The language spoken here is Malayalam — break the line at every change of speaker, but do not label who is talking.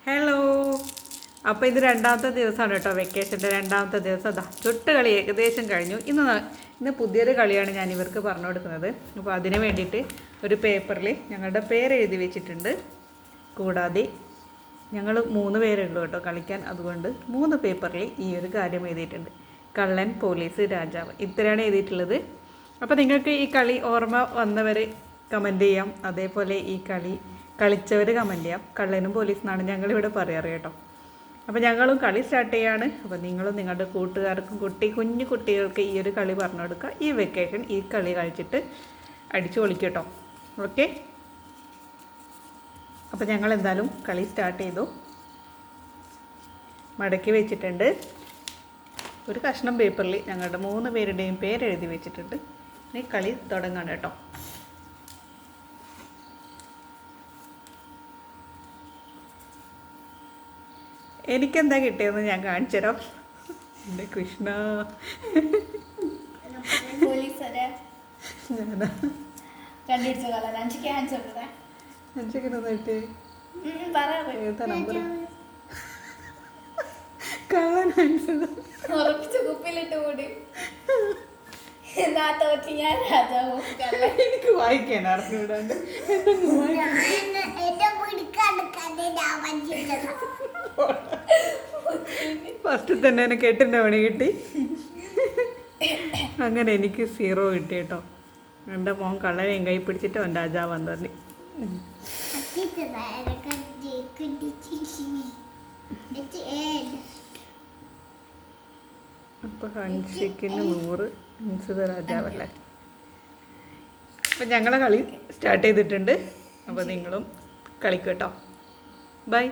ഹലോ. അപ്പോൾ ഇത് രണ്ടാമത്തെ ദിവസമാണ് കേട്ടോ, വെക്കേഷൻ്റെ രണ്ടാമത്തെ ദിവസം. അതാ ചുട്ട് കളി ഏകദേശം കഴിഞ്ഞു. ഇന്ന് പുതിയൊരു കളിയാണ് ഞാൻ ഇവർക്ക് പറഞ്ഞു കൊടുക്കുന്നത്. അപ്പോൾ അതിന് വേണ്ടിയിട്ട് ഒരു പേപ്പറിൽ ഞങ്ങളുടെ പേര് എഴുതി വെച്ചിട്ടുണ്ട്. കൂടാതെ ഞങ്ങൾ 3 പേരുള്ളൂ കേട്ടോ കളിക്കാൻ. അതുകൊണ്ട് 3 പേപ്പറിൽ ഈ ഒരു കാര്യം എഴുതിയിട്ടുണ്ട്: കള്ളൻ, പോലീസ്, രാജാവ്. ഇത്രയാണ് എഴുതിയിട്ടുള്ളത്. അപ്പോൾ നിങ്ങൾക്ക് ഈ കളി ഓർമ്മ വന്നവർ കമൻറ്റ് ചെയ്യാം. അതേപോലെ ഈ കളി കളിച്ചവർ കമൻറ്റ് ചെയ്യാം. കള്ളനും പോലീസെന്നാണ് ഞങ്ങളിവിടെ പറയാറ് കേട്ടോ. അപ്പോൾ ഞങ്ങളും കളി സ്റ്റാർട്ട് ചെയ്യാണ്. അപ്പോൾ നിങ്ങളും നിങ്ങളുടെ കൂട്ടുകാർക്കും കുഞ്ഞു കുട്ടികൾക്ക് ഈ ഒരു കളി പറഞ്ഞു കൊടുക്കുക. ഈ വെക്കേഷൻ ഈ കളി കളിച്ചിട്ട് അടിച്ചു പൊളിക്കും കേട്ടോ. ഓക്കെ. അപ്പോൾ ഞങ്ങൾ എന്തായാലും കളി സ്റ്റാർട്ട് ചെയ്തു. മടക്കി വെച്ചിട്ടുണ്ട്. ഒരു കഷ്ണം പേപ്പറിൽ ഞങ്ങളുടെ 3 പേരുടെയും പേരെഴുതി വെച്ചിട്ടുണ്ട്. ഇനി കളി തുടങ്ങാണ് കേട്ടോ. എനിക്കെന്താ കിട്ടിയതെന്ന് ഞാൻ കാണിച്ചു തരാം. എൻ്റെ കൃഷ്ണ, എനിക്ക് വായിക്കാൻ അറിഞ്ഞൂടാണ്ട് ഫസ്റ്റ് തന്നെ എനിക്ക് 8ൻ്റെ പണി കിട്ടി. അങ്ങനെ എനിക്ക് 0 കിട്ടി കേട്ടോ. എൻ്റെ മോൻ കള്ളനെയും കൈ പിടിച്ചിട്ട് അവൻ രാജാവാൻ തന്നെ. അപ്പോൾ ഹൻഷിക്കിന് 100, ഹൻസിത രാജാവല്ലേ. അപ്പം ഞങ്ങളെ കളി സ്റ്റാർട്ട് ചെയ്തിട്ടുണ്ട്. അപ്പോൾ നിങ്ങളും കളിക്കും കേട്ടോ. ബൈ.